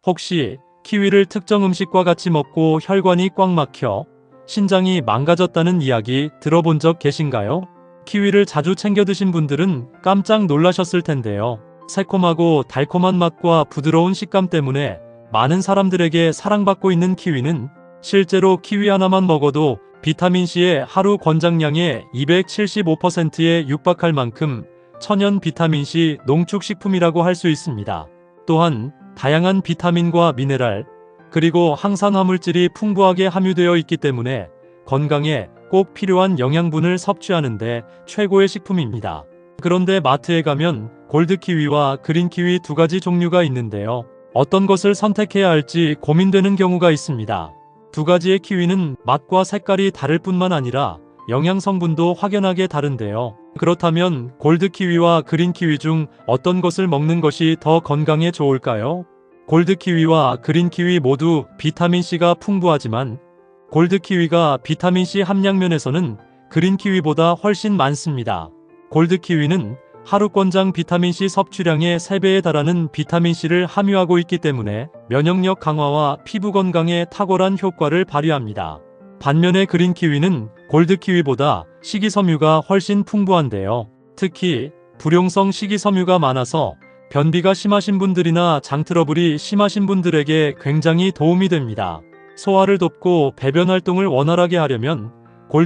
혹시 키위를 특정 음식과 같이 먹고 혈관이 꽉 막혀 신장이 망가졌다는 이야기 들어본 적 계신가요? 키위를 자주 챙겨 드신 분들은 깜짝 놀라셨을 텐데요. 새콤하고 달콤한 맛과 부드러운 식감 때문에 많은 사람들에게 사랑받고 있는 키위는 실제로 키위 하나만 먹어도 비타민C의 하루 권장량의 275%에 육박할 만큼 천연 비타민C 농축식품이라고 할 수 있습니다. 또한 다양한 비타민과 미네랄, 그리고 항산화물질이 풍부하게 함유되어 있기 때문에 건강에 꼭 필요한 영양분을 섭취하는데 최고의 식품입니다. 그런데 마트에 가면 골드키위와 그린키위 두 가지 종류가 있는데요. 어떤 것을 선택해야 할지 고민되는 경우가 있습니다. 두 가지의 키위는 맛과 색깔이 다를 뿐만 아니라 영양 성분도 확연하게 다른데요. 그렇다면 골드키위와 그린키위 중 어떤 것을 먹는 것이 더 건강에 좋을까요? 골드키위와 그린키위 모두 비타민C가 풍부하지만 골드키위가 비타민C 함량면에서는 그린키위보다 훨씬 많습니다. 골드키위는 하루권장 비타민C 섭취량의 3배에 달하는 비타민C를 함유하고 있기 때문에 면역력 강화와 피부 건강에 탁월한 효과를 발휘합니다. 반면에 그린키위는 골드키위보다 식이섬유가 훨씬 풍부한데요. 특히 불용성 식이섬유가 많아서 변비가 심하신 분들이나 장트러블이 심하신 분들에게 굉장히 도움이 됩니다. 소화를 돕고 배변 활동을 원활하게 하려면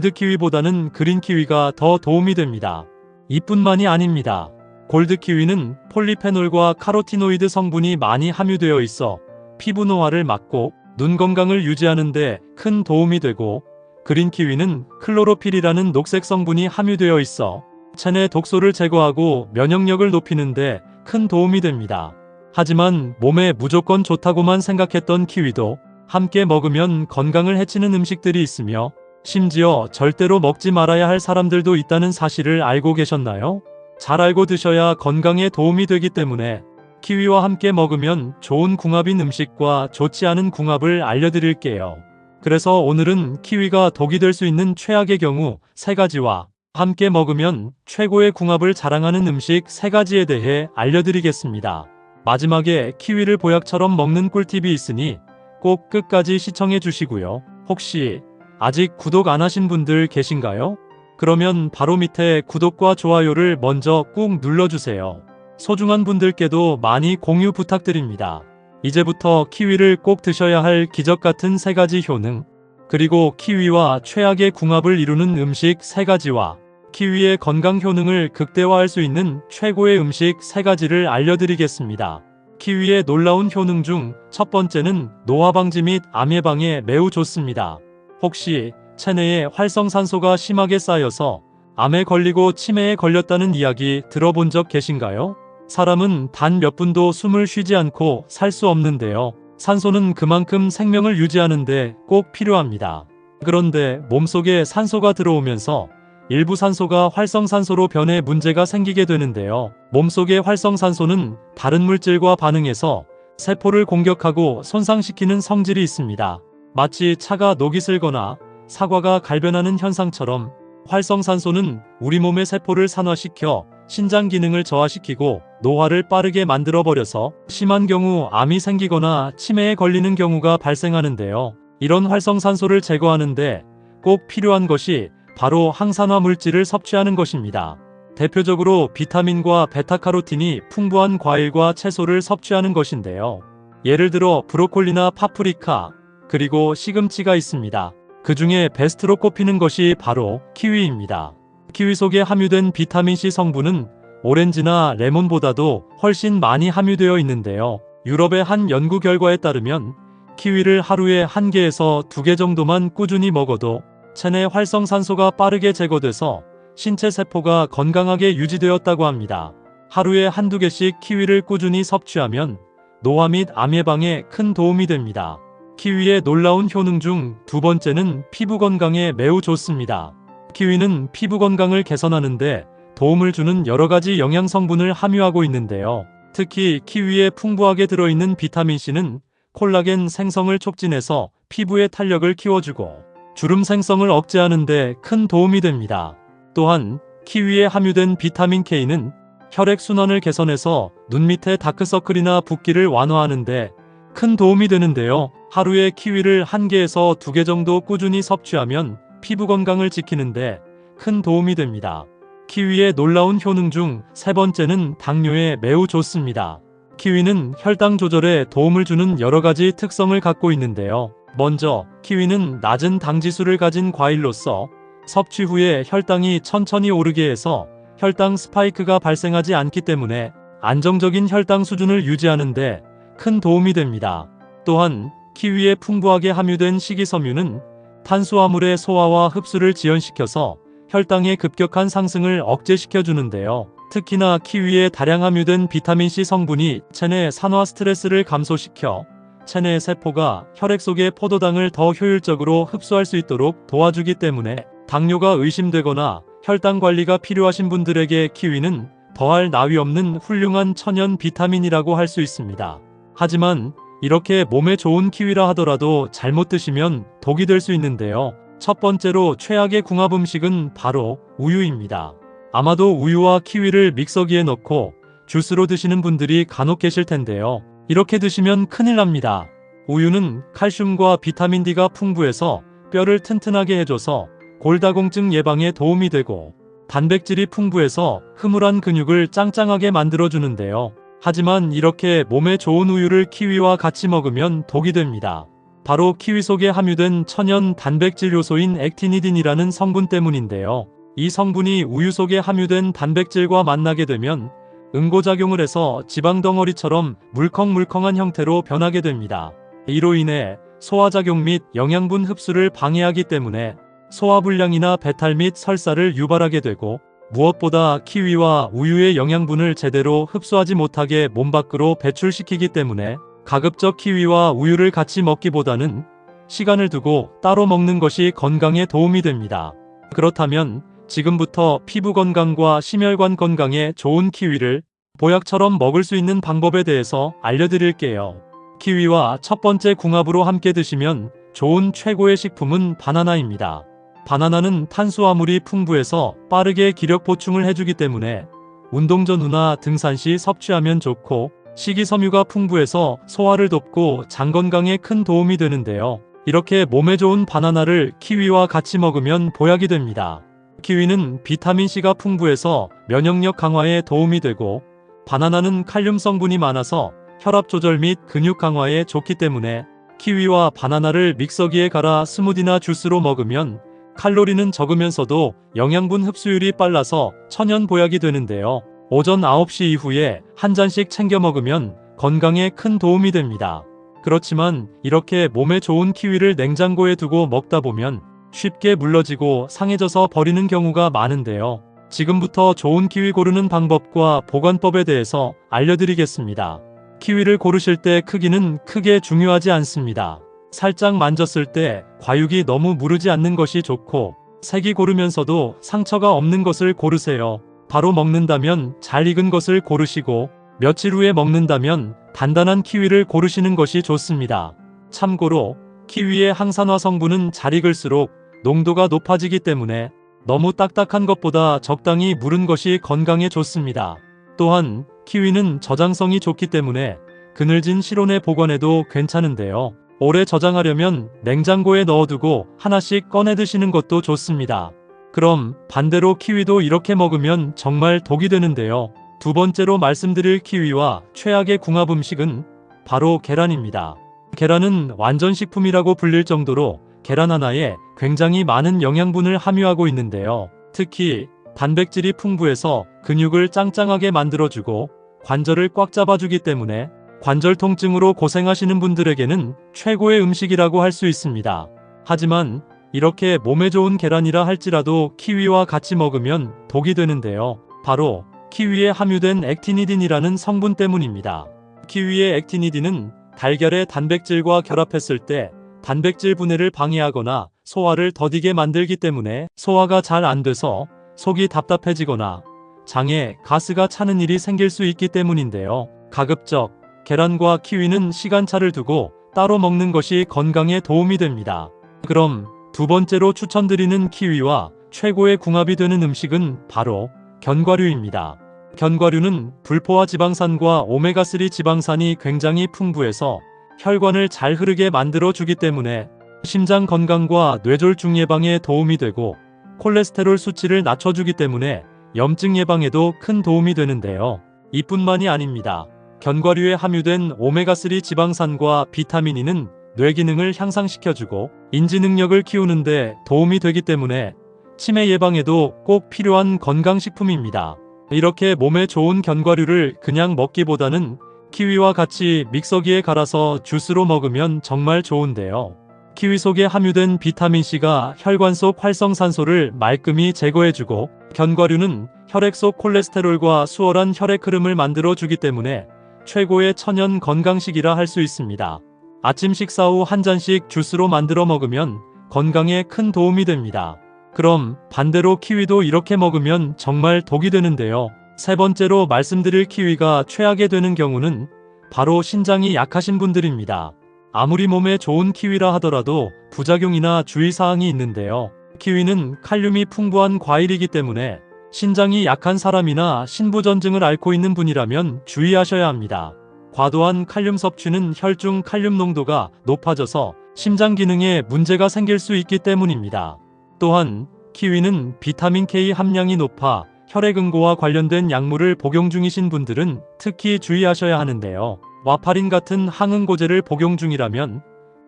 골드키위보다는 그린키위가 더 도움이 됩니다. 이뿐만이 아닙니다. 골드키위는 폴리페놀과 카로티노이드 성분이 많이 함유되어 있어 피부 노화를 막고 눈 건강을 유지하는 데 큰 도움이 되고, 그린키위는 클로로필이라는 녹색 성분이 함유되어 있어 체내 독소를 제거하고 면역력을 높이는 데 큰 도움이 됩니다. 하지만 몸에 무조건 좋다고만 생각했던 키위도 함께 먹으면 건강을 해치는 음식들이 있으며 심지어 절대로 먹지 말아야 할 사람들도 있다는 사실을 알고 계셨나요? 잘 알고 드셔야 건강에 도움이 되기 때문에 키위와 함께 먹으면 좋은 궁합인 음식과 좋지 않은 궁합을 알려드릴게요. 그래서 오늘은 키위가 독이 될 수 있는 최악의 경우 3가지와 함께 먹으면 최고의 궁합을 자랑하는 음식 3가지에 대해 알려드리겠습니다. 마지막에 키위를 보약처럼 먹는 꿀팁이 있으니 꼭 끝까지 시청해 주시고요. 혹시 아직 구독 안 하신 분들 계신가요? 그러면 바로 밑에 구독과 좋아요를 먼저 꾹 눌러주세요. 소중한 분들께도 많이 공유 부탁드립니다. 이제부터 키위를 꼭 드셔야 할 기적같은 3가지 효능, 그리고 키위와 최악의 궁합을 이루는 음식 3가지와 키위의 건강 효능을 극대화할 수 있는 최고의 음식 3가지를 알려드리겠습니다. 키위의 놀라운 효능 중 첫 번째는 노화 방지 및 암 예방에 매우 좋습니다. 혹시 체내에 활성산소가 심하게 쌓여서 암에 걸리고 치매에 걸렸다는 이야기 들어본 적 계신가요? 사람은 단 몇 분도 숨을 쉬지 않고 살 수 없는데요. 산소는 그만큼 생명을 유지하는데 꼭 필요합니다. 그런데 몸속에 산소가 들어오면서 일부 산소가 활성산소로 변해 문제가 생기게 되는데요. 몸속의 활성산소는 다른 물질과 반응해서 세포를 공격하고 손상시키는 성질이 있습니다. 마치 차가 녹이 슬거나 사과가 갈변하는 현상처럼 활성산소는 우리 몸의 세포를 산화시켜 신장 기능을 저하시키고 노화를 빠르게 만들어버려서 심한 경우 암이 생기거나 치매에 걸리는 경우가 발생하는데요. 이런 활성산소를 제거하는데 꼭 필요한 것이 바로 항산화 물질을 섭취하는 것입니다. 대표적으로 비타민과 베타카로틴이 풍부한 과일과 채소를 섭취하는 것인데요. 예를 들어 브로콜리나 파프리카, 그리고 시금치가 있습니다. 그 중에 베스트로 꼽히는 것이 바로 키위입니다. 키위 속에 함유된 비타민C 성분은 오렌지나 레몬보다도 훨씬 많이 함유되어 있는데요. 유럽의 한 연구 결과에 따르면 키위를 하루에 1개에서 2개 정도만 꾸준히 먹어도 체내 활성산소가 빠르게 제거돼서 신체 세포가 건강하게 유지되었다고 합니다. 하루에 1~2개씩 키위를 꾸준히 섭취하면 노화 및 암 예방에 큰 도움이 됩니다. 키위의 놀라운 효능 중 두 번째는 피부 건강에 매우 좋습니다. 키위는 피부 건강을 개선하는데 도움을 주는 여러가지 영양 성분을 함유하고 있는데요. 특히 키위에 풍부하게 들어있는 비타민C는 콜라겐 생성을 촉진해서 피부의 탄력을 키워주고 주름 생성을 억제하는 데 큰 도움이 됩니다. 또한 키위에 함유된 비타민 K는 혈액순환을 개선해서 눈 밑의 다크서클이나 붓기를 완화하는 데 큰 도움이 되는데요. 하루에 키위를 1개에서 2개 정도 꾸준히 섭취하면 피부 건강을 지키는데 큰 도움이 됩니다. 키위의 놀라운 효능 중 3번째는 당뇨에 매우 좋습니다. 키위는 혈당 조절에 도움을 주는 여러 가지 특성을 갖고 있는데요. 먼저 키위는 낮은 당지수를 가진 과일로서 섭취 후에 혈당이 천천히 오르게 해서 혈당 스파이크가 발생하지 않기 때문에 안정적인 혈당 수준을 유지하는 데 큰 도움이 됩니다. 또한 키위에 풍부하게 함유된 식이섬유는 탄수화물의 소화와 흡수를 지연시켜서 혈당의 급격한 상승을 억제시켜 주는데요. 특히나 키위에 다량 함유된 비타민C 성분이 체내 산화 스트레스를 감소시켜 체내 세포가 혈액 속의 포도당을 더 효율적으로 흡수할 수 있도록 도와주기 때문에 당뇨가 의심되거나 혈당 관리가 필요하신 분들에게 키위는 더할 나위 없는 훌륭한 천연 비타민이라고 할 수 있습니다. 하지만 이렇게 몸에 좋은 키위라 하더라도 잘못 드시면 독이 될 수 있는데요. 첫 번째로 최악의 궁합 음식은 바로 우유입니다. 아마도 우유와 키위를 믹서기에 넣고 주스로 드시는 분들이 간혹 계실 텐데요. 이렇게 드시면 큰일 납니다. 우유는 칼슘과 비타민 D가 풍부해서 뼈를 튼튼하게 해줘서 골다공증 예방에 도움이 되고 단백질이 풍부해서 흐물한 근육을 짱짱하게 만들어주는데요. 하지만 이렇게 몸에 좋은 우유를 키위와 같이 먹으면 독이 됩니다. 바로 키위 속에 함유된 천연 단백질 요소인 액티니딘이라는 성분 때문인데요. 이 성분이 우유 속에 함유된 단백질과 만나게 되면 응고작용을 해서 지방 덩어리처럼 물컹물컹한 형태로 변하게 됩니다. 이로 인해 소화작용 및 영양분 흡수를 방해하기 때문에 소화불량이나 배탈 및 설사를 유발하게 되고 무엇보다 키위와 우유의 영양분을 제대로 흡수하지 못하게 몸 밖으로 배출시키기 때문에 가급적 키위와 우유를 같이 먹기보다는 시간을 두고 따로 먹는 것이 건강에 도움이 됩니다. 그렇다면 지금부터 피부 건강과 심혈관 건강에 좋은 키위를 보약처럼 먹을 수 있는 방법에 대해서 알려드릴게요. 키위와 첫 번째 궁합으로 함께 드시면 좋은 최고의 식품은 바나나입니다. 바나나는 탄수화물이 풍부해서 빠르게 기력 보충을 해주기 때문에 운동 전후나 등산 시 섭취하면 좋고 식이섬유가 풍부해서 소화를 돕고 장 건강에 큰 도움이 되는데요. 이렇게 몸에 좋은 바나나를 키위와 같이 먹으면 보약이 됩니다. 키위는 비타민C가 풍부해서 면역력 강화에 도움이 되고 바나나는 칼륨 성분이 많아서 혈압 조절 및 근육 강화에 좋기 때문에 키위와 바나나를 믹서기에 갈아 스무디나 주스로 먹으면 칼로리는 적으면서도 영양분 흡수율이 빨라서 천연 보약이 되는데요. 오전 9시 이후에 한 잔씩 챙겨 먹으면 건강에 큰 도움이 됩니다. 그렇지만 이렇게 몸에 좋은 키위를 냉장고에 두고 먹다 보면 쉽게 물러지고 상해져서 버리는 경우가 많은데요. 지금부터 좋은 키위 고르는 방법과 보관법에 대해서 알려드리겠습니다. 키위를 고르실 때 크기는 크게 중요하지 않습니다. 살짝 만졌을 때 과육이 너무 무르지 않는 것이 좋고 색이 고르면서도 상처가 없는 것을 고르세요. 바로 먹는다면 잘 익은 것을 고르시고 며칠 후에 먹는다면 단단한 키위를 고르시는 것이 좋습니다. 참고로 키위의 항산화 성분은 잘 익을수록 농도가 높아지기 때문에 너무 딱딱한 것보다 적당히 무른 것이 건강에 좋습니다. 또한 키위는 저장성이 좋기 때문에 그늘진 실온에 보관해도 괜찮은데요. 오래 저장하려면 냉장고에 넣어두고 하나씩 꺼내 드시는 것도 좋습니다. 그럼 반대로 키위도 이렇게 먹으면 정말 독이 되는데요. 두 번째로 말씀드릴 키위와 최악의 궁합 음식은 바로 계란입니다. 계란은 완전식품이라고 불릴 정도로 계란 하나에 굉장히 많은 영양분을 함유하고 있는데요. 특히 단백질이 풍부해서 근육을 짱짱하게 만들어주고 관절을 꽉 잡아주기 때문에 관절 통증으로 고생하시는 분들에게는 최고의 음식이라고 할 수 있습니다. 하지만 이렇게 몸에 좋은 계란이라 할지라도 키위와 같이 먹으면 독이 되는데요. 바로 키위에 함유된 액티니딘이라는 성분 때문입니다. 키위의 액티니딘은 달걀의 단백질과 결합했을 때 단백질 분해를 방해하거나 소화를 더디게 만들기 때문에 소화가 잘 안 돼서 속이 답답해지거나 장에 가스가 차는 일이 생길 수 있기 때문인데요. 가급적 계란과 키위는 시간차를 두고 따로 먹는 것이 건강에 도움이 됩니다. 그럼 두 번째로 추천드리는 키위와 최고의 궁합이 되는 음식은 바로 견과류입니다. 견과류는 불포화 지방산과 오메가3 지방산이 굉장히 풍부해서 혈관을 잘 흐르게 만들어 주기 때문에 심장 건강과 뇌졸중 예방에 도움이 되고 콜레스테롤 수치를 낮춰주기 때문에 염증 예방에도 큰 도움이 되는데요. 이뿐만이 아닙니다. 견과류에 함유된 오메가3 지방산과 비타민 E는 뇌 기능을 향상시켜주고 인지 능력을 키우는데 도움이 되기 때문에 치매 예방에도 꼭 필요한 건강식품입니다. 이렇게 몸에 좋은 견과류를 그냥 먹기보다는 키위와 같이 믹서기에 갈아서 주스로 먹으면 정말 좋은데요. 키위 속에 함유된 비타민C가 혈관 속 활성산소를 말끔히 제거해주고 견과류는 혈액 속 콜레스테롤과 수월한 혈액 흐름을 만들어주기 때문에 최고의 천연 건강식이라 할 수 있습니다. 아침 식사 후 한 잔씩 주스로 만들어 먹으면 건강에 큰 도움이 됩니다. 그럼 반대로 키위도 이렇게 먹으면 정말 독이 되는데요. 세 번째로 말씀드릴 키위가 최악이 되는 경우는 바로 신장이 약하신 분들입니다. 아무리 몸에 좋은 키위라 하더라도 부작용이나 주의사항이 있는데요. 키위는 칼륨이 풍부한 과일이기 때문에 신장이 약한 사람이나 신부전증을 앓고 있는 분이라면 주의하셔야 합니다. 과도한 칼륨 섭취는 혈중 칼륨 농도가 높아져서 심장 기능에 문제가 생길 수 있기 때문입니다. 또한 키위는 비타민 K 함량이 높아 혈액응고와 관련된 약물을 복용 중이신 분들은 특히 주의하셔야 하는데요. 와파린 같은 항응고제를 복용 중이라면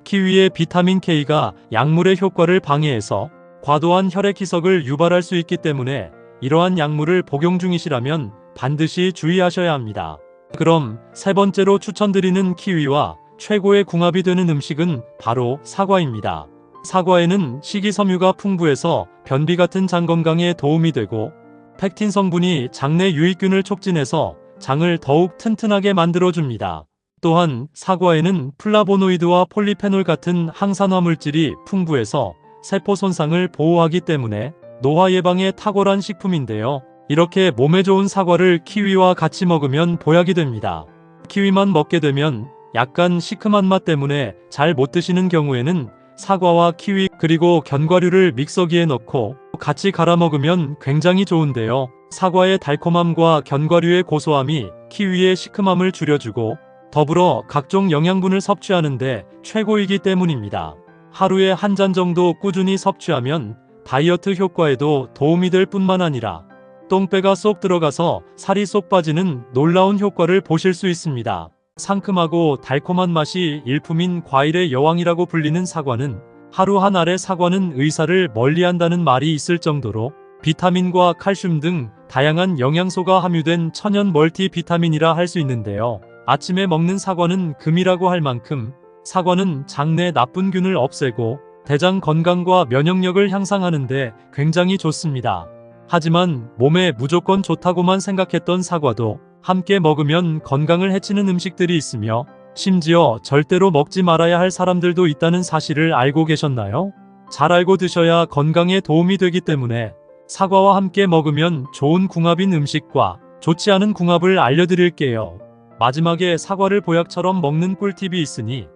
키위의 비타민 K가 약물의 효과를 방해해서 과도한 혈액 희석을 유발할 수 있기 때문에 이러한 약물을 복용 중이시라면 반드시 주의하셔야 합니다. 그럼 세 번째로 추천드리는 키위와 최고의 궁합이 되는 음식은 바로 사과입니다. 사과에는 식이섬유가 풍부해서 변비 같은 장 건강에 도움이 되고 펙틴 성분이 장내 유익균을 촉진해서 장을 더욱 튼튼하게 만들어줍니다. 또한 사과에는 플라보노이드와 폴리페놀 같은 항산화 물질이 풍부해서 세포 손상을 보호하기 때문에 노화 예방에 탁월한 식품인데요. 이렇게 몸에 좋은 사과를 키위와 같이 먹으면 보약이 됩니다. 키위만 먹게 되면 약간 시큼한 맛 때문에 잘 못 드시는 경우에는 사과와 키위 그리고 견과류를 믹서기에 넣고 같이 갈아 먹으면 굉장히 좋은데요. 사과의 달콤함과 견과류의 고소함이 키위의 시큼함을 줄여주고 더불어 각종 영양분을 섭취하는데 최고이기 때문입니다. 하루에 한 잔 정도 꾸준히 섭취하면 다이어트 효과에도 도움이 될 뿐만 아니라 똥배가 쏙 들어가서 살이 쏙 빠지는 놀라운 효과를 보실 수 있습니다. 상큼하고 달콤한 맛이 일품인 과일의 여왕이라고 불리는 사과는 하루 한 알의 사과는 의사를 멀리한다는 말이 있을 정도로 비타민과 칼슘 등 다양한 영양소가 함유된 천연 멀티비타민이라 할 수 있는데요. 아침에 먹는 사과는 금이라고 할 만큼 사과는 장내 나쁜 균을 없애고 대장 건강과 면역력을 향상하는데 굉장히 좋습니다. 하지만 몸에 무조건 좋다고만 생각했던 사과도 함께 먹으면 건강을 해치는 음식들이 있으며 심지어 절대로 먹지 말아야 할 사람들도 있다는 사실을 알고 계셨나요? 잘 알고 드셔야 건강에 도움이 되기 때문에 사과와 함께 먹으면 좋은 궁합인 음식과 좋지 않은 궁합을 알려드릴게요. 마지막에 사과를 보약처럼 먹는 꿀팁이 있으니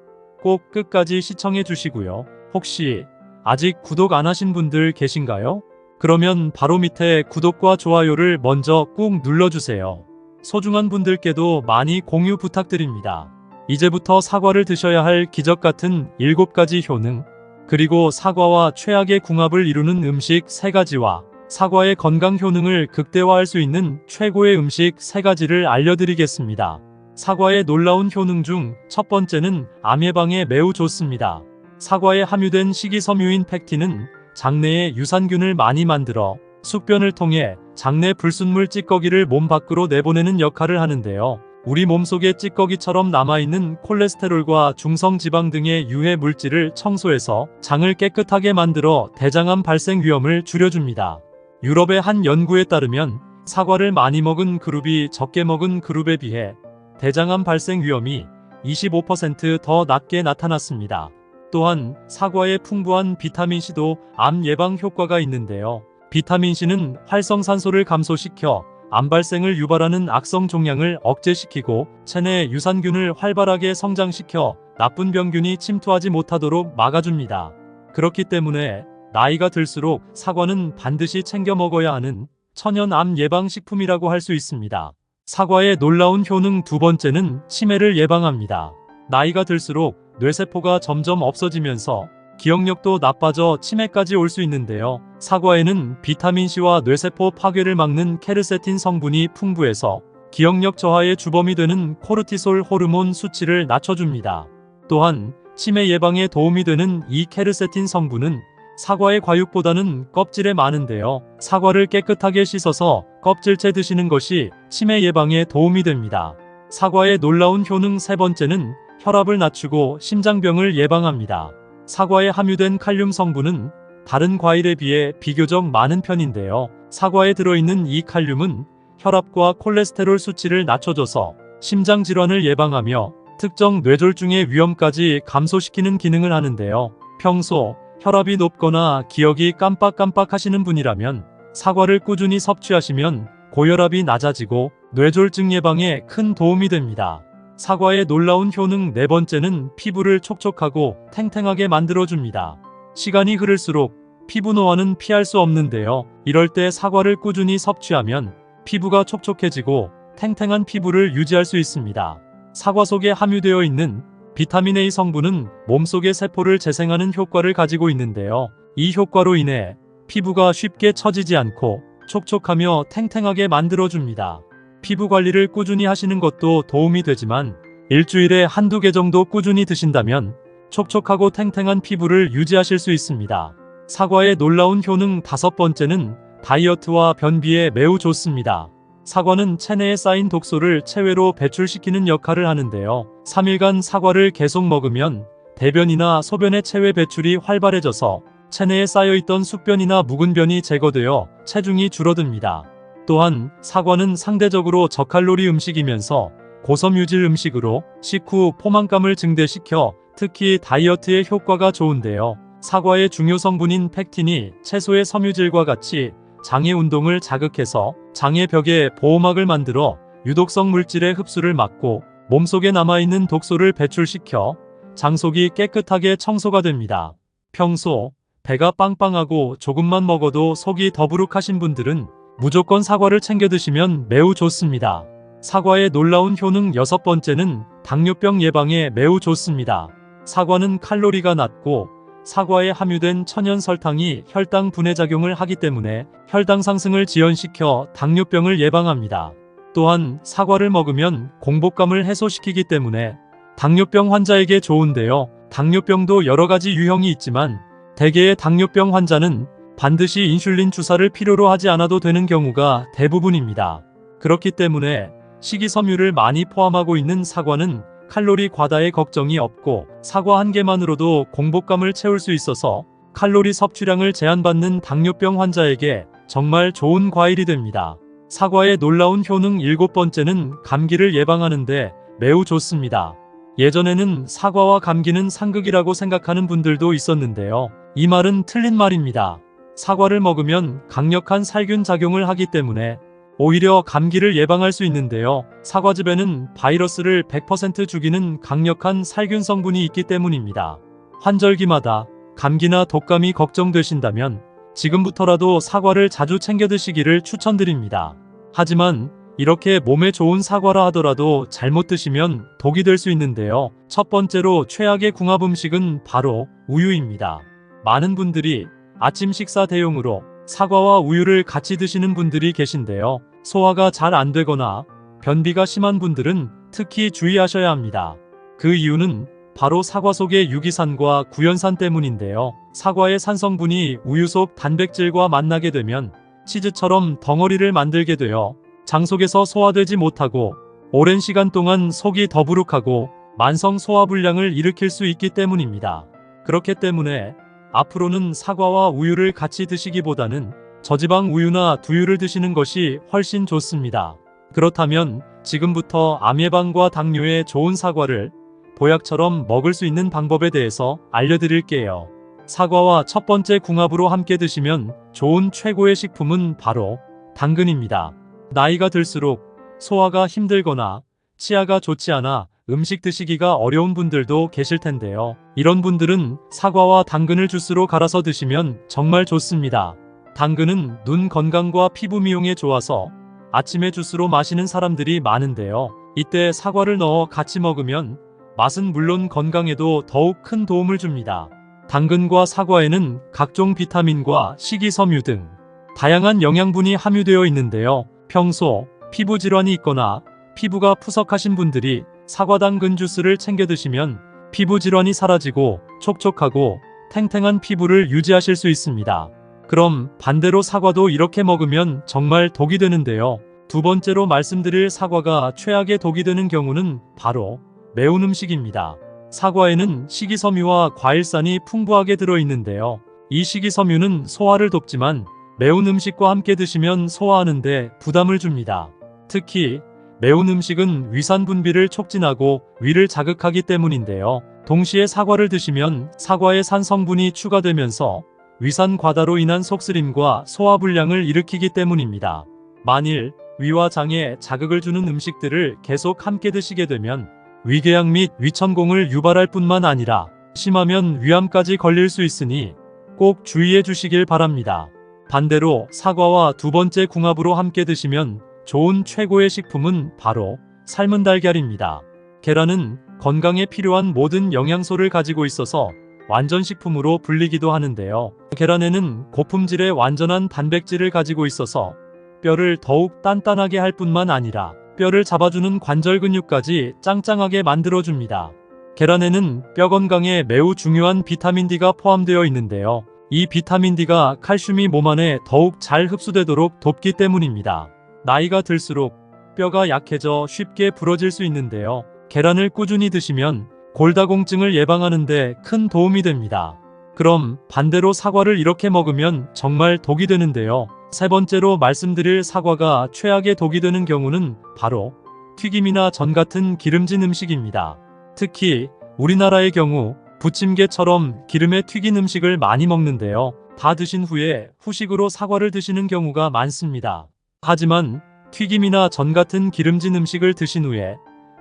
꼭 끝까지 시청해 주시고요. 혹시 아직 구독 안 하신 분들 계신가요? 그러면 바로 밑에 구독과 좋아요를 먼저 꾹 눌러주세요. 소중한 분들께도 많이 공유 부탁드립니다. 이제부터 사과를 드셔야 할 기적 같은 7가지 효능, 그리고 사과와 최악의 궁합을 이루는 음식 3가지와 사과의 건강 효능을 극대화할 수 있는 최고의 음식 3가지를 알려드리겠습니다. 사과의 놀라운 효능 중 첫 번째는 암 예방에 매우 좋습니다. 사과에 함유된 식이섬유인 펙틴은 장내에 유산균을 많이 만들어 숙변을 통해 장내 불순물 찌꺼기를 몸 밖으로 내보내는 역할을 하는데요. 우리 몸속에 찌꺼기처럼 남아있는 콜레스테롤과 중성지방 등의 유해 물질을 청소해서 장을 깨끗하게 만들어 대장암 발생 위험을 줄여줍니다. 유럽의 한 연구에 따르면 사과를 많이 먹은 그룹이 적게 먹은 그룹에 비해 대장암 발생 위험이 25% 낮게 나타났습니다. 또한 사과에 풍부한 비타민C도 암 예방 효과가 있는데요. 비타민C는 활성산소를 감소시켜 암 발생을 유발하는 악성 종양을 억제시키고 체내 유산균을 활발하게 성장시켜 나쁜 병균이 침투하지 못하도록 막아줍니다. 그렇기 때문에 나이가 들수록 사과는 반드시 챙겨 먹어야 하는 천연 암 예방 식품이라고 할 수 있습니다. 사과의 놀라운 효능 두 번째는 치매를 예방합니다. 나이가 들수록 뇌세포가 점점 없어지면서 기억력도 나빠져 치매까지 올 수 있는데요. 사과에는 비타민C와 뇌세포 파괴를 막는 케르세틴 성분이 풍부해서 기억력 저하의 주범이 되는 코르티솔 호르몬 수치를 낮춰줍니다. 또한 치매 예방에 도움이 되는 이 케르세틴 성분은 사과의 과육보다는 껍질에 많은데요. 사과를 깨끗하게 씻어서 껍질째 드시는 것이 치매 예방에 도움이 됩니다. 사과의 놀라운 효능 세 번째는 혈압을 낮추고 심장병을 예방합니다. 사과에 함유된 칼륨 성분은 다른 과일에 비해 비교적 많은 편인데요. 사과에 들어있는 이 칼륨은 혈압과 콜레스테롤 수치를 낮춰줘서 심장 질환을 예방하며 특정 뇌졸중의 위험까지 감소시키는 기능을 하는데요. 평소 혈압이 높거나 기억이 깜빡깜빡 하시는 분이라면 사과를 꾸준히 섭취하시면 고혈압이 낮아지고 뇌졸중 예방에 큰 도움이 됩니다. 사과의 놀라운 효능 네 번째는 피부를 촉촉하고 탱탱하게 만들어줍니다. 시간이 흐를수록 피부 노화는 피할 수 없는데요. 이럴 때 사과를 꾸준히 섭취하면 피부가 촉촉해지고 탱탱한 피부를 유지할 수 있습니다. 사과 속에 함유되어 있는 비타민 A 성분은 몸속의 세포를 재생하는 효과를 가지고 있는데요. 이 효과로 인해 피부가 쉽게 처지지 않고 촉촉하며 탱탱하게 만들어줍니다. 피부 관리를 꾸준히 하시는 것도 도움이 되지만 일주일에 한두 개 정도 꾸준히 드신다면 촉촉하고 탱탱한 피부를 유지하실 수 있습니다. 사과의 놀라운 효능 다섯 번째는 다이어트와 변비에 매우 좋습니다. 사과는 체내에 쌓인 독소를 체외로 배출시키는 역할을 하는데요. 3일간 사과를 계속 먹으면 대변이나 소변의 체외 배출이 활발해져서 체내에 쌓여있던 숙변이나 묵은 변이 제거되어 체중이 줄어듭니다. 또한 사과는 상대적으로 저칼로리 음식이면서 고섬 유질 음식으로 식후 포만감을 증대시켜 특히 다이어트에 효과가 좋은데요. 사과의 중요 성분인 팩틴이 채소의 섬유질과 같이 장의 운동을 자극해서 장의 벽에 보호막을 만들어 유독성 물질의 흡수를 막고 몸속에 남아있는 독소를 배출시켜 장 속이 깨끗하게 청소가 됩니다. 평소 배가 빵빵하고 조금만 먹어도 속이 더부룩하신 분들은 무조건 사과를 챙겨 드시면 매우 좋습니다. 사과의 놀라운 효능 여섯 번째는 당뇨병 예방에 매우 좋습니다. 사과는 칼로리가 낮고 사과에 함유된 천연 설탕이 혈당 분해 작용을 하기 때문에 혈당 상승을 지연시켜 당뇨병을 예방합니다. 또한 사과를 먹으면 공복감을 해소시키기 때문에 당뇨병 환자에게 좋은데요. 당뇨병도 여러 가지 유형이 있지만 대개의 당뇨병 환자는 반드시 인슐린 주사를 필요로 하지 않아도 되는 경우가 대부분입니다. 그렇기 때문에 식이섬유를 많이 포함하고 있는 사과는 칼로리 과다의 걱정이 없고 사과 한 개만으로도 공복감을 채울 수 있어서 칼로리 섭취량을 제한받는 당뇨병 환자에게 정말 좋은 과일이 됩니다. 사과의 놀라운 효능 일곱 번째는 감기를 예방하는데 매우 좋습니다. 예전에는 사과와 감기는 상극이라고 생각하는 분들도 있었는데요. 이 말은 틀린 말입니다. 사과를 먹으면 강력한 살균 작용을 하기 때문에 오히려 감기를 예방할 수 있는데요. 사과즙에는 바이러스를 100% 죽이는 강력한 살균 성분이 있기 때문입니다. 환절기마다 감기나 독감이 걱정되신다면 지금부터라도 사과를 자주 챙겨 드시기를 추천드립니다. 하지만 이렇게 몸에 좋은 사과라 하더라도 잘못 드시면 독이 될 수 있는데요. 첫 번째로 최악의 궁합 음식은 바로 우유입니다. 많은 분들이 아침 식사 대용으로 사과와 우유를 같이 드시는 분들이 계신데요. 소화가 잘 안 되거나 변비가 심한 분들은 특히 주의하셔야 합니다. 그 이유는 바로 사과 속의 유기산과 구연산 때문인데요. 사과의 산성분이 우유 속 단백질과 만나게 되면 치즈처럼 덩어리를 만들게 되어 장 속에서 소화되지 못하고 오랜 시간 동안 속이 더부룩하고 만성 소화불량을 일으킬 수 있기 때문입니다. 그렇기 때문에 앞으로는 사과와 우유를 같이 드시기보다는 저지방 우유나 두유를 드시는 것이 훨씬 좋습니다. 그렇다면 지금부터 암 예방과 당뇨에 좋은 사과를 보약처럼 먹을 수 있는 방법에 대해서 알려드릴게요. 사과와 첫 번째 궁합으로 함께 드시면 좋은 최고의 식품은 바로 당근입니다. 나이가 들수록 소화가 힘들거나 치아가 좋지 않아 음식 드시기가 어려운 분들도 계실 텐데요. 이런 분들은 사과와 당근을 주스로 갈아서 드시면 정말 좋습니다. 당근은 눈 건강과 피부 미용에 좋아서 아침에 주스로 마시는 사람들이 많은데요. 이때 사과를 넣어 같이 먹으면 맛은 물론 건강에도 더욱 큰 도움을 줍니다. 당근과 사과에는 각종 비타민과 식이섬유 등 다양한 영양분이 함유되어 있는데요. 평소 피부 질환이 있거나 피부가 푸석하신 분들이 사과 당근 주스를 챙겨 드시면 피부 질환이 사라지고 촉촉하고 탱탱한 피부를 유지하실 수 있습니다. 그럼 반대로 사과도 이렇게 먹으면 정말 독이 되는데요. 두 번째로 말씀드릴 사과가 최악의 독이 되는 경우는 바로 매운 음식입니다. 사과에는 식이섬유와 과일산이 풍부하게 들어있는데요. 이 식이섬유는 소화를 돕지만 매운 음식과 함께 드시면 소화하는데 부담을 줍니다. 특히 매운 음식은 위산 분비를 촉진하고 위를 자극하기 때문인데요. 동시에 사과를 드시면 사과의 산 성분이 추가되면서 위산 과다로 인한 속쓰림과 소화불량을 일으키기 때문입니다. 만일 위와 장에 자극을 주는 음식들을 계속 함께 드시게 되면 위궤양 및 위천공을 유발할 뿐만 아니라 심하면 위암까지 걸릴 수 있으니 꼭 주의해 주시길 바랍니다. 반대로 사과와 두 번째 궁합으로 함께 드시면 좋은 최고의 식품은 바로 삶은 달걀입니다. 계란은 건강에 필요한 모든 영양소를 가지고 있어서 완전식품으로 불리기도 하는데요. 계란에는 고품질의 완전한 단백질을 가지고 있어서 뼈를 더욱 단단하게 할 뿐만 아니라 뼈를 잡아주는 관절 근육까지 짱짱하게 만들어줍니다. 계란에는 뼈 건강에 매우 중요한 비타민 D가 포함되어 있는데요. 이 비타민 D가 칼슘이 몸 안에 더욱 잘 흡수되도록 돕기 때문입니다. 나이가 들수록 뼈가 약해져 쉽게 부러질 수 있는데요. 계란을 꾸준히 드시면 골다공증을 예방하는 데 큰 도움이 됩니다. 그럼 반대로 사과를 이렇게 먹으면 정말 독이 되는데요. 세 번째로 말씀드릴 사과가 최악의 독이 되는 경우는 바로 튀김이나 전 같은 기름진 음식입니다. 특히 우리나라의 경우 부침개처럼 기름에 튀긴 음식을 많이 먹는데요. 다 드신 후에 후식으로 사과를 드시는 경우가 많습니다. 하지만 튀김이나 전 같은 기름진 음식을 드신 후에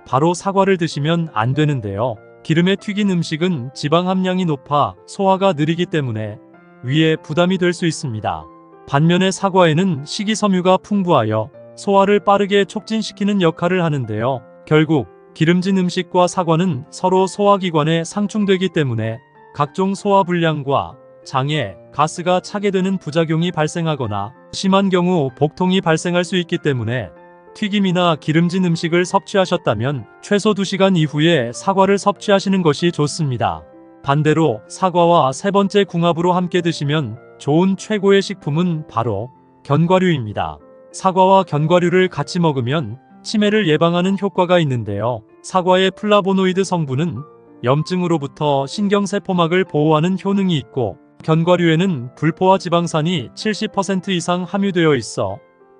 바로 사과를 드시면 안 되는데요. 기름에 튀긴 음식은 지방 함량이 높아 소화가 느리기 때문에 위에 부담이 될 수 있습니다. 반면에 사과에는 식이섬유가 풍부하여 소화를 빠르게 촉진시키는 역할을 하는데요. 결국 기름진 음식과 사과는 서로 소화기관에 상충되기 때문에 각종 소화불량과 장에 가스가 차게 되는 부작용이 발생하거나 심한 경우 복통이 발생할 수 있기 때문에 튀김이나 기름진 음식을 섭취하셨다면 최소 2시간 이후에 사과를 섭취하시는 것이 좋습니다. 반대로 사과와 세 번째 궁합으로 함께 드시면 좋은 최고의 식품은 바로 견과류입니다. 사과와 견과류를 같이 먹으면 치매를 예방하는 효과가 있는데요. 사과의 플라보노이드 성분은 염증으로부터 신경세포막을 보호하는 효능이 있고 견과류에는 불포화 지방산이 70% 이상 함유되어 있어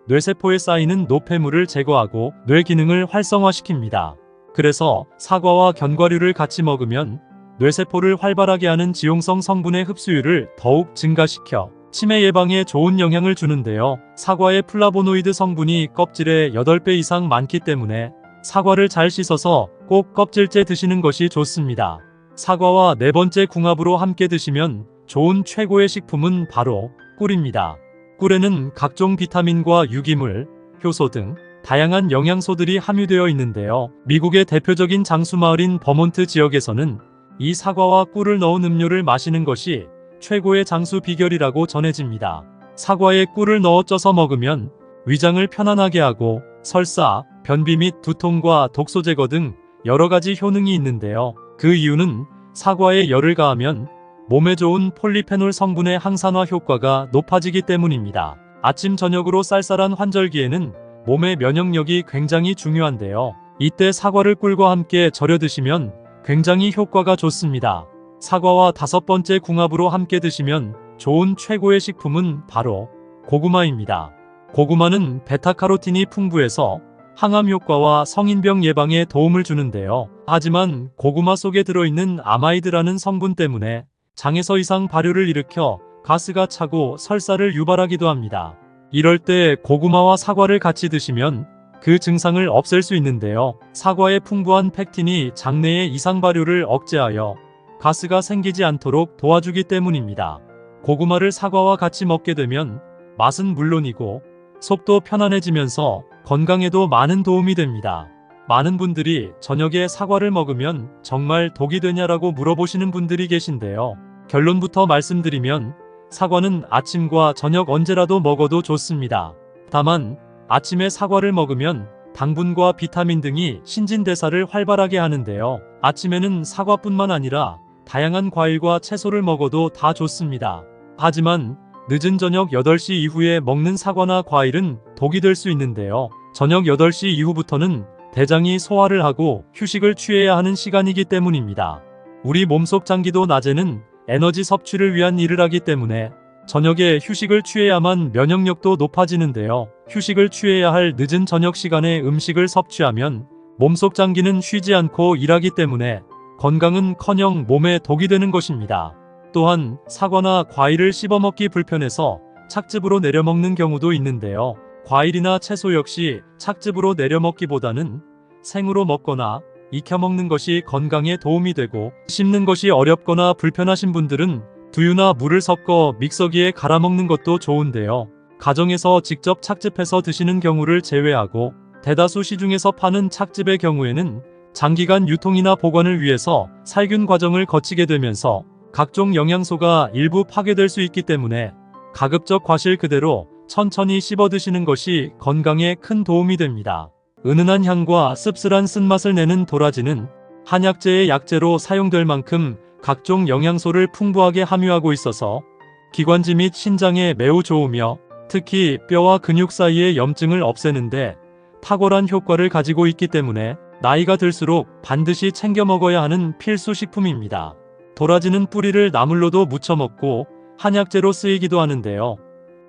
뇌세포에 쌓이는 노폐물을 제거하고 뇌 기능을 활성화시킵니다. 그래서 사과와 견과류를 같이 먹으면 뇌세포를 활발하게 하는 지용성 성분의 흡수율을 더욱 증가시켜 치매 예방에 좋은 영향을 주는데요. 사과의 플라보노이드 성분이 껍질에 8배 이상 많기 때문에 사과를 잘 씻어서 꼭 껍질째 드시는 것이 좋습니다. 사과와 네 번째 궁합으로 함께 드시면 좋은 최고의 식품은 바로 꿀입니다. 꿀에는 각종 비타민과 유기물, 효소 등 다양한 영양소들이 함유되어 있는데요. 미국의 대표적인 장수마을인 버몬트 지역에서는 이 사과와 꿀을 넣은 음료를 마시는 것이 최고의 장수 비결이라고 전해집니다. 사과에 꿀을 넣어 쪄서 먹으면 위장을 편안하게 하고 설사, 변비 및 두통과 독소 제거 등 여러 가지 효능이 있는데요. 그 이유는 사과에 열을 가하면 몸에 좋은 폴리페놀 성분의 항산화 효과가 높아지기 때문입니다. 아침 저녁으로 쌀쌀한 환절기에는 몸의 면역력이 굉장히 중요한데요. 이때 사과를 꿀과 함께 절여 드시면 굉장히 효과가 좋습니다. 사과와 다섯 번째 궁합으로 함께 드시면 좋은 최고의 식품은 바로 고구마입니다. 고구마는 베타카로틴이 풍부해서 항암 효과와 성인병 예방에 도움을 주는데요. 하지만 고구마 속에 들어있는 아마이드라는 성분 때문에 장에서 이상 발효를 일으켜 가스가 차고 설사를 유발하기도 합니다. 이럴 때 고구마와 사과를 같이 드시면 그 증상을 없앨 수 있는데요. 사과의 풍부한 펙틴이 장내의 이상 발효를 억제하여 가스가 생기지 않도록 도와주기 때문입니다. 고구마를 사과와 같이 먹게 되면 맛은 물론이고 속도 편안해지면서 건강에도 많은 도움이 됩니다. 많은 분들이 저녁에 사과를 먹으면 정말 독이 되냐라고 물어보시는 분들이 계신데요. 결론부터 말씀드리면 사과는 아침과 저녁 언제라도 먹어도 좋습니다. 다만 아침에 사과를 먹으면 당분과 비타민 등이 신진대사를 활발하게 하는데요. 아침에는 사과뿐만 아니라 다양한 과일과 채소를 먹어도 다 좋습니다. 하지만 늦은 저녁 8시 이후에 먹는 사과나 과일은 독이 될 수 있는데요. 저녁 8시 이후부터는 대장이 소화를 하고 휴식을 취해야 하는 시간이기 때문입니다. 우리 몸속 장기도 낮에는 에너지 섭취를 위한 일을 하기 때문에 저녁에 휴식을 취해야만 면역력도 높아지는데요. 휴식을 취해야 할 늦은 저녁 시간에 음식을 섭취하면 몸속 장기는 쉬지 않고 일하기 때문에 건강은커녕 몸에 독이 되는 것입니다. 또한 사과나 과일을 씹어먹기 불편해서 착즙으로 내려먹는 경우도 있는데요. 과일이나 채소 역시 착즙으로 내려먹기보다는 생으로 먹거나 익혀먹는 것이 건강에 도움이 되고, 씹는 것이 어렵거나 불편하신 분들은 두유나 물을 섞어 믹서기에 갈아 먹는 것도 좋은데요. 가정에서 직접 착즙해서 드시는 경우를 제외하고 대다수 시중에서 파는 착즙의 경우에는 장기간 유통이나 보관을 위해서 살균 과정을 거치게 되면서 각종 영양소가 일부 파괴될 수 있기 때문에 가급적 과실 그대로 천천히 씹어 드시는 것이 건강에 큰 도움이 됩니다. 은은한 향과 씁쓸한 쓴맛을 내는 도라지는 한약재의 약재로 사용될 만큼 각종 영양소를 풍부하게 함유하고 있어서 기관지 및 신장에 매우 좋으며 특히 뼈와 근육 사이의 염증을 없애는데 탁월한 효과를 가지고 있기 때문에 나이가 들수록 반드시 챙겨 먹어야 하는 필수 식품입니다. 도라지는 뿌리를 나물로도 무쳐 먹고 한약재로 쓰이기도 하는데요.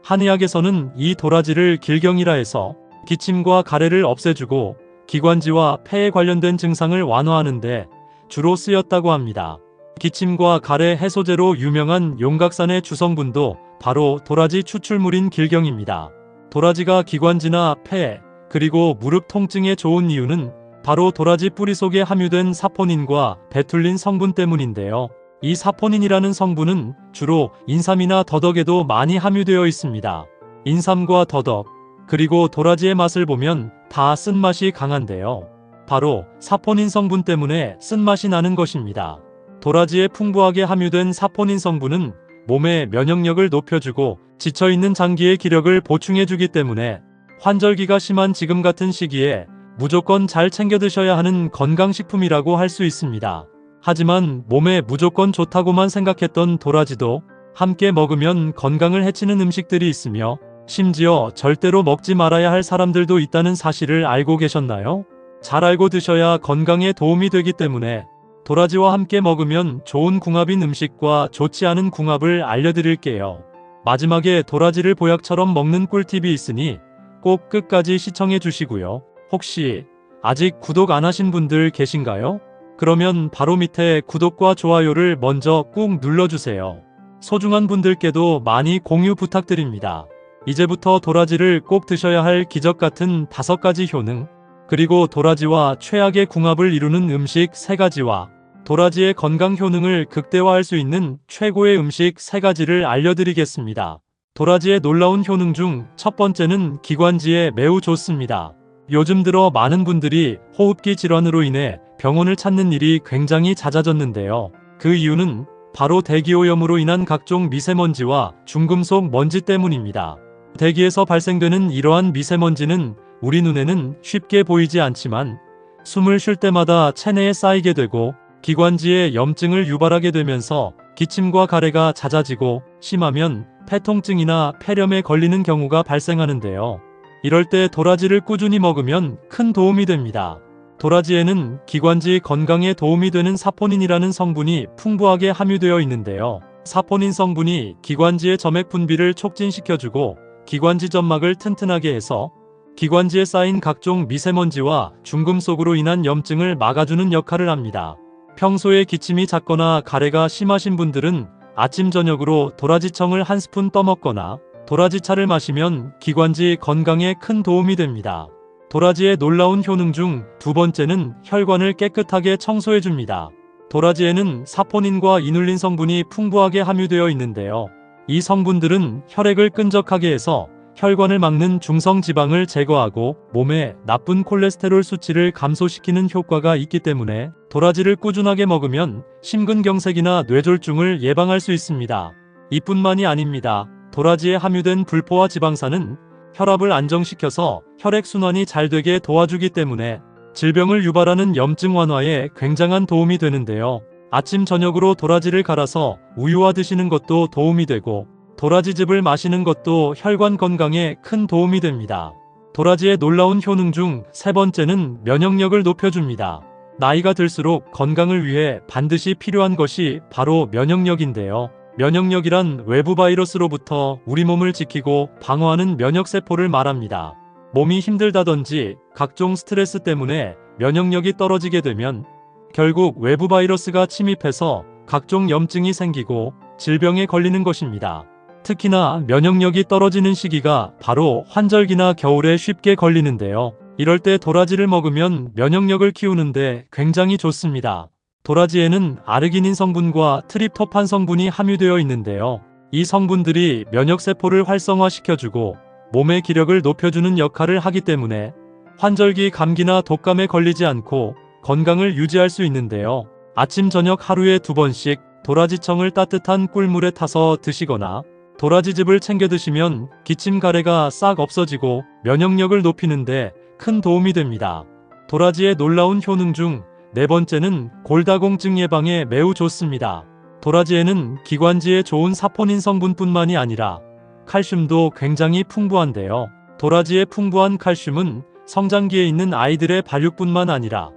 한의학에서는 이 도라지를 길경이라 해서 기침과 가래를 없애주고 기관지와 폐에 관련된 증상을 완화하는데 주로 쓰였다고 합니다. 기침과 가래 해소제로 유명한 용각산의 주성분도 바로 도라지 추출물인 길경입니다. 도라지가 기관지나 폐, 그리고 무릎 통증에 좋은 이유는 바로 도라지 뿌리 속에 함유된 사포닌과 베툴린 성분 때문인데요. 이 사포닌이라는 성분은 주로 인삼이나 더덕에도 많이 함유되어 있습니다. 인삼과 더덕, 그리고 도라지의 맛을 보면 다 쓴맛이 강한데요. 바로 사포닌 성분 때문에 쓴맛이 나는 것입니다. 도라지에 풍부하게 함유된 사포닌 성분은 몸의 면역력을 높여주고 지쳐있는 장기의 기력을 보충해주기 때문에 환절기가 심한 지금 같은 시기에 무조건 잘 챙겨 드셔야 하는 건강식품이라고 할 수 있습니다. 하지만 몸에 무조건 좋다고만 생각했던 도라지도 함께 먹으면 건강을 해치는 음식들이 있으며 심지어 절대로 먹지 말아야 할 사람들도 있다는 사실을 알고 계셨나요? 잘 알고 드셔야 건강에 도움이 되기 때문에 도라지와 함께 먹으면 좋은 궁합인 음식과 좋지 않은 궁합을 알려드릴게요. 마지막에 도라지를 보약처럼 먹는 꿀팁이 있으니 꼭 끝까지 시청해 주시고요. 혹시 아직 구독 안 하신 분들 계신가요? 그러면 바로 밑에 구독과 좋아요를 먼저 꾹 눌러주세요. 소중한 분들께도 많이 공유 부탁드립니다. 이제부터 도라지를 꼭 드셔야 할 기적 같은 5가지 효능, 그리고 도라지와 최악의 궁합을 이루는 음식 3가지와 도라지의 건강 효능을 극대화할 수 있는 최고의 음식 3가지를 알려드리겠습니다. 도라지의 놀라운 효능 중 첫 번째는 기관지에 매우 좋습니다. 요즘 들어 많은 분들이 호흡기 질환으로 인해 병원을 찾는 일이 굉장히 잦아졌는데요. 그 이유는 바로 대기오염으로 인한 각종 미세먼지와 중금속 먼지 때문입니다. 대기에서 발생되는 이러한 미세먼지는 우리 눈에는 쉽게 보이지 않지만 숨을 쉴 때마다 체내에 쌓이게 되고 기관지에 염증을 유발하게 되면서 기침과 가래가 잦아지고 심하면 폐통증이나 폐렴에 걸리는 경우가 발생하는데요. 이럴 때 도라지를 꾸준히 먹으면 큰 도움이 됩니다. 도라지에는 기관지 건강에 도움이 되는 사포닌이라는 성분이 풍부하게 함유되어 있는데요. 사포닌 성분이 기관지의 점액 분비를 촉진시켜주고 기관지 점막을 튼튼하게 해서 기관지에 쌓인 각종 미세먼지와 중금속으로 인한 염증을 막아주는 역할을 합니다. 평소에 기침이 잦거나 가래가 심하신 분들은 아침 저녁으로 도라지청을 한 스푼 떠먹거나 도라지차를 마시면 기관지 건강에 큰 도움이 됩니다. 도라지의 놀라운 효능 중 2번째는 혈관을 깨끗하게 청소해줍니다. 도라지에는 사포닌과 이눌린 성분이 풍부하게 함유되어 있는데요. 이 성분들은 혈액을 끈적하게 해서 혈관을 막는 중성 지방을 제거하고 몸에 나쁜 콜레스테롤 수치를 감소시키는 효과가 있기 때문에 도라지를 꾸준하게 먹으면 심근경색이나 뇌졸중을 예방할 수 있습니다. 이뿐만이 아닙니다. 도라지에 함유된 불포화 지방산은 혈압을 안정시켜서 혈액순환이 잘 되게 도와주기 때문에 질병을 유발하는 염증 완화에 굉장한 도움이 되는데요. 아침 저녁으로 도라지를 갈아서 우유와 드시는 것도 도움이 되고 도라지즙을 마시는 것도 혈관 건강에 큰 도움이 됩니다. 도라지의 놀라운 효능 중 세 번째는 면역력을 높여줍니다. 나이가 들수록 건강을 위해 반드시 필요한 것이 바로 면역력인데요. 면역력이란 외부 바이러스로부터 우리 몸을 지키고 방어하는 면역세포를 말합니다. 몸이 힘들다든지 각종 스트레스 때문에 면역력이 떨어지게 되면 결국 외부 바이러스가 침입해서 각종 염증이 생기고 질병에 걸리는 것입니다. 특히나 면역력이 떨어지는 시기가 바로 환절기나 겨울에 쉽게 걸리는데요. 이럴 때 도라지를 먹으면 면역력을 키우는데 굉장히 좋습니다. 도라지에는 아르기닌 성분과 트립토판 성분이 함유되어 있는데요. 이 성분들이 면역세포를 활성화시켜주고 몸의 기력을 높여주는 역할을 하기 때문에 환절기 감기나 독감에 걸리지 않고 건강을 유지할 수 있는데요. 아침 저녁 하루에 2번씩 도라지청을 따뜻한 꿀물에 타서 드시거나 도라지즙을 챙겨 드시면 기침 가래가 싹 없어지고 면역력을 높이는데 큰 도움이 됩니다. 도라지의 놀라운 효능 중 네 번째는 골다공증 예방에 매우 좋습니다. 도라지에는 기관지에 좋은 사포닌 성분뿐만이 아니라 칼슘도 굉장히 풍부한데요. 도라지의 풍부한 칼슘은 성장기에 있는 아이들의 발육뿐만 아니라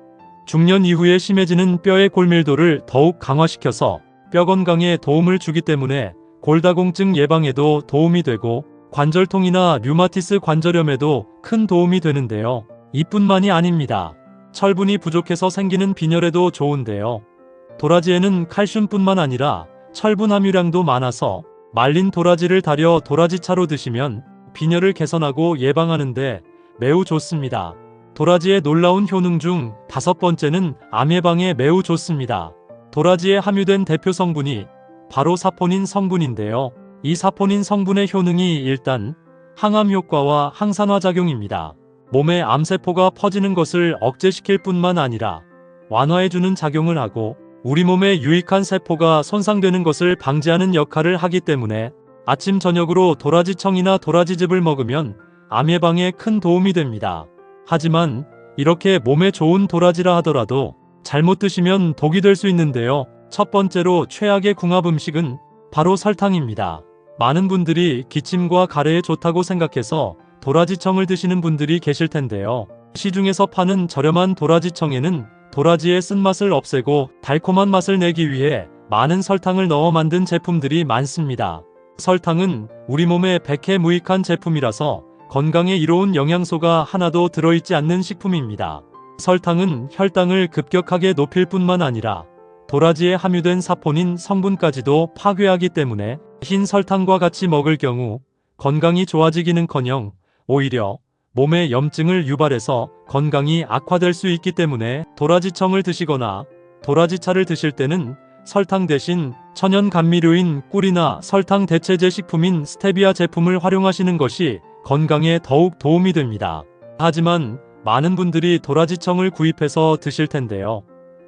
중년 이후에 심해지는 뼈의 골밀도를 더욱 강화시켜서 뼈 건강에 도움을 주기 때문에 골다공증 예방에도 도움이 되고 관절통이나 류마티스 관절염에도 큰 도움이 되는데요. 이뿐만이 아닙니다. 철분이 부족해서 생기는 빈혈에도 좋은데요. 도라지에는 칼슘뿐만 아니라 철분 함유량도 많아서 말린 도라지를 달여 도라지차로 드시면 빈혈을 개선하고 예방하는데 매우 좋습니다. 도라지의 놀라운 효능 중 5번째는 암 예방에 매우 좋습니다. 도라지에 함유된 대표 성분이 바로 사포닌 성분인데요. 이 사포닌 성분의 효능이 일단 항암 효과와 항산화 작용입니다. 몸에 암세포가 퍼지는 것을 억제시킬 뿐만 아니라 완화해주는 작용을 하고 우리 몸에 유익한 세포가 손상되는 것을 방지하는 역할을 하기 때문에 아침 저녁으로 도라지청이나 도라지즙을 먹으면 암 예방에 큰 도움이 됩니다. 하지만 이렇게 몸에 좋은 도라지라 하더라도 잘못 드시면 독이 될 수 있는데요. 첫 번째로 최악의 궁합 음식은 바로 설탕입니다. 많은 분들이 기침과 가래에 좋다고 생각해서 도라지청을 드시는 분들이 계실 텐데요. 시중에서 파는 저렴한 도라지청에는 도라지의 쓴맛을 없애고 달콤한 맛을 내기 위해 많은 설탕을 넣어 만든 제품들이 많습니다. 설탕은 우리 몸에 백해무익한 제품이라서 건강에 이로운 영양소가 하나도 들어있지 않는 식품입니다. 설탕은 혈당을 급격하게 높일 뿐만 아니라 도라지에 함유된 사포닌 성분까지도 파괴하기 때문에 흰 설탕과 같이 먹을 경우 건강이 좋아지기는커녕 오히려 몸에 염증을 유발해서 건강이 악화될 수 있기 때문에 도라지청을 드시거나 도라지차를 드실 때는 설탕 대신 천연 감미료인 꿀이나 설탕 대체제 식품인 스테비아 제품을 활용하시는 것이 건강에 더욱 도움이 됩니다. 하지만 많은 분들이 도라지청을 구입해서 드실 텐데요.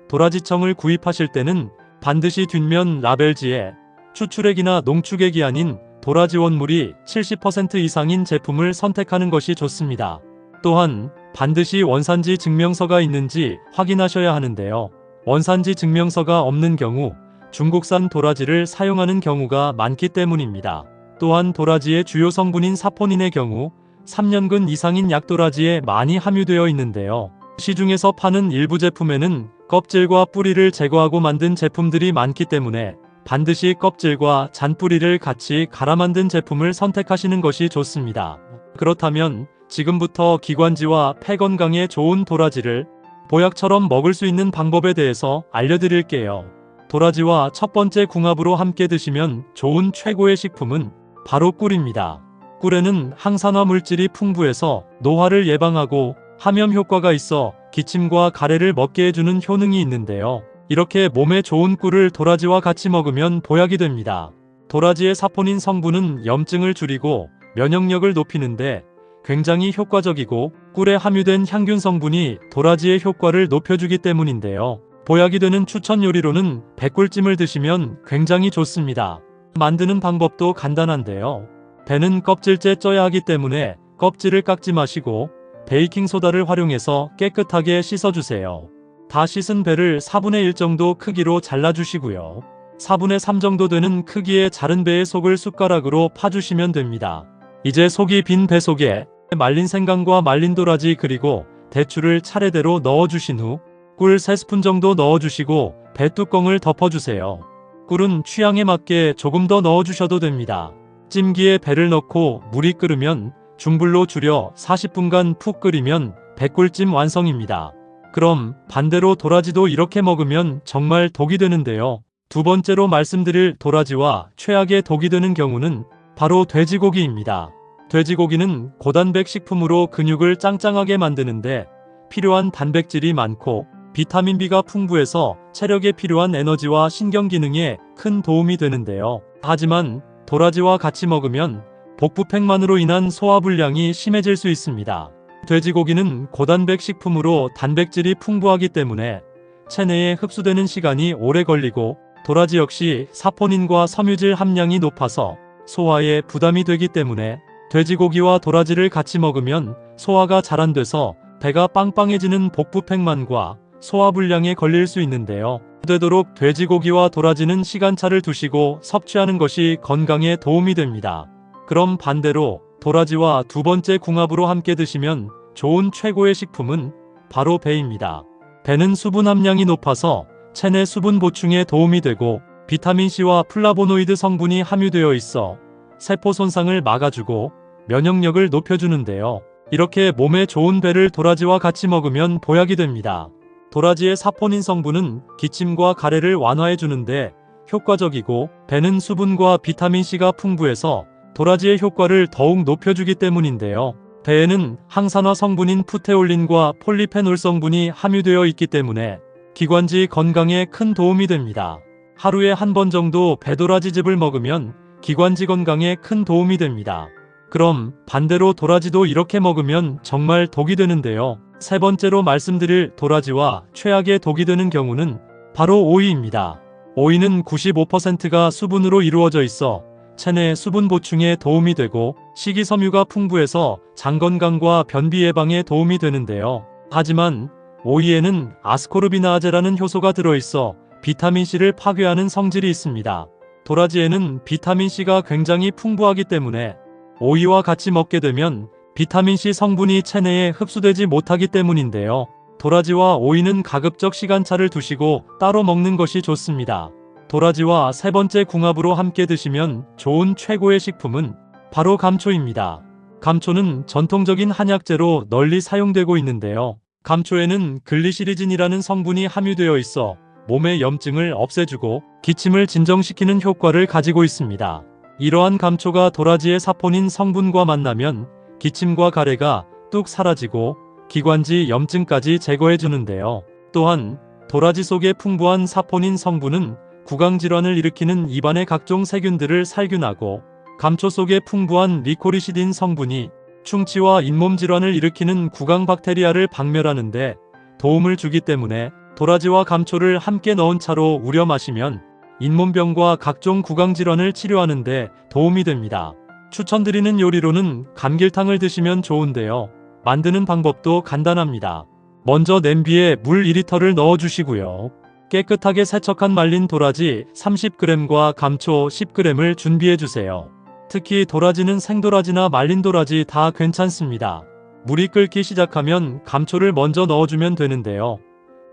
도라지청을 구입하실 때는 반드시 뒷면 라벨지에 추출액이나 농축액이 아닌 도라지 원물이 70% 이상인 제품을 선택하는 것이 좋습니다. 또한 반드시 원산지 증명서가 있는지 확인하셔야 하는데요. 원산지 증명서가 없는 경우 중국산 도라지를 사용하는 경우가 많기 때문입니다. 또한 도라지의 주요 성분인 사포닌의 경우 3년근 이상인 약도라지에 많이 함유되어 있는데요. 시중에서 파는 일부 제품에는 껍질과 뿌리를 제거하고 만든 제품들이 많기 때문에 반드시 껍질과 잔뿌리를 같이 갈아 만든 제품을 선택하시는 것이 좋습니다. 그렇다면 지금부터 기관지와 폐 건강에 좋은 도라지를 보약처럼 먹을 수 있는 방법에 대해서 알려드릴게요. 도라지와 첫 번째 궁합으로 함께 드시면 좋은 최고의 식품은 바로 꿀입니다. 꿀에는 항산화 물질이 풍부해서 노화를 예방하고 항염 효과가 있어 기침과 가래를 먹게 해주는 효능이 있는데요. 이렇게 몸에 좋은 꿀을 도라지와 같이 먹으면 보약이 됩니다. 도라지의 사포닌 성분은 염증을 줄이고 면역력을 높이는데 굉장히 효과적이고 꿀에 함유된 향균 성분이 도라지의 효과를 높여주기 때문인데요. 보약이 되는 추천 요리로는 배꿀찜을 드시면 굉장히 좋습니다. 만드는 방법도 간단한데요. 배는 껍질째 쪄야 하기 때문에 껍질을 깎지 마시고 베이킹소다를 활용해서 깨끗하게 씻어주세요. 다 씻은 배를 4분의 1 정도 크기로 잘라주시고요. 4분의 3 정도 되는 크기의 자른 배의 속을 숟가락으로 파주시면 됩니다. 이제 속이 빈 배 속에 말린 생강과 말린 도라지 그리고 대추를 차례대로 넣어주신 후 꿀 3스푼 정도 넣어주시고 배 뚜껑을 덮어주세요. 꿀은 취향에 맞게 조금 더 넣어주셔도 됩니다. 찜기에 배를 넣고 물이 끓으면 중불로 줄여 40분간 푹 끓이면 배꿀찜 완성입니다. 그럼 반대로 도라지도 이렇게 먹으면 정말 독이 되는데요. 두 번째로 말씀드릴 도라지와 최악의 독이 되는 경우는 바로 돼지고기입니다. 돼지고기는 고단백 식품으로 근육을 짱짱하게 만드는데 필요한 단백질이 많고 비타민 B가 풍부해서 체력에 필요한 에너지와 신경 기능에 큰 도움이 되는데요. 하지만 도라지와 같이 먹으면 복부팽만으로 인한 소화불량이 심해질 수 있습니다. 돼지고기는 고단백 식품으로 단백질이 풍부하기 때문에 체내에 흡수되는 시간이 오래 걸리고 도라지 역시 사포닌과 섬유질 함량이 높아서 소화에 부담이 되기 때문에 돼지고기와 도라지를 같이 먹으면 소화가 잘 안 돼서 배가 빵빵해지는 복부팽만과 소화불량에 걸릴 수 있는데요. 되도록 돼지고기와 도라지는 시간차를 두시고 섭취하는 것이 건강에 도움이 됩니다. 그럼 반대로 도라지와 두 번째 궁합으로 함께 드시면 좋은 최고의 식품은 바로 배입니다. 배는 수분 함량이 높아서 체내 수분 보충에 도움이 되고 비타민C와 플라보노이드 성분이 함유되어 있어 세포 손상을 막아주고 면역력을 높여주는데요. 이렇게 몸에 좋은 배를 도라지와 같이 먹으면 보약이 됩니다. 도라지의 사포닌 성분은 기침과 가래를 완화해주는데 효과적이고 배는 수분과 비타민C가 풍부해서 도라지의 효과를 더욱 높여주기 때문인데요. 배에는 항산화 성분인 푸테올린과 폴리페놀 성분이 함유되어 있기 때문에 기관지 건강에 큰 도움이 됩니다. 하루에 한 번 정도 배도라지즙을 먹으면 기관지 건강에 큰 도움이 됩니다. 그럼 반대로 도라지도 이렇게 먹으면 정말 독이 되는데요. 세 번째로 말씀드릴 도라지와 최악의 독이 되는 경우는 바로 오이입니다. 오이는 95%가 수분으로 이루어져 있어 체내 수분 보충에 도움이 되고 식이섬유가 풍부해서 장 건강과 변비 예방에 도움이 되는데요. 하지만 오이에는 아스코르비나아제라는 효소가 들어있어 비타민C를 파괴하는 성질이 있습니다. 도라지에는 비타민C가 굉장히 풍부하기 때문에 오이와 같이 먹게 되면 비타민C 성분이 체내에 흡수되지 못하기 때문인데요. 도라지와 오이는 가급적 시간차를 두시고 따로 먹는 것이 좋습니다. 도라지와 세 번째 궁합으로 함께 드시면 좋은 최고의 식품은 바로 감초입니다. 감초는 전통적인 한약재로 널리 사용되고 있는데요. 감초에는 글리시리진이라는 성분이 함유되어 있어 몸의 염증을 없애주고 기침을 진정시키는 효과를 가지고 있습니다. 이러한 감초가 도라지의 사포닌 성분과 만나면 기침과 가래가 뚝 사라지고 기관지 염증까지 제거해주는데요. 또한 도라지 속에 풍부한 사포닌 성분은 구강질환을 일으키는 입안의 각종 세균들을 살균하고 감초 속에 풍부한 리코리시딘 성분이 충치와 잇몸 질환을 일으키는 구강 박테리아를 박멸하는 데 도움을 주기 때문에 도라지와 감초를 함께 넣은 차로 우려 마시면 잇몸병과 각종 구강 질환을 치료하는 데 도움이 됩니다. 추천드리는 요리로는 감길탕을 드시면 좋은데요. 만드는 방법도 간단합니다. 먼저 냄비에 물 2리터를 넣어주시고요. 깨끗하게 세척한 말린 도라지 30g과 감초 10g을 준비해주세요. 특히 도라지는 생도라지나 말린 도라지 다 괜찮습니다. 물이 끓기 시작하면 감초를 먼저 넣어주면 되는데요.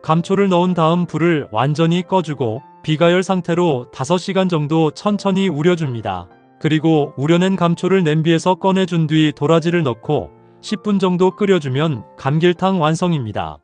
감초를 넣은 다음 불을 완전히 꺼주고 비가열 상태로 5시간 정도 천천히 우려줍니다. 그리고 우려낸 감초를 냄비에서 꺼내준 뒤 도라지를 넣고 10분 정도 끓여주면 감길탕 완성입니다.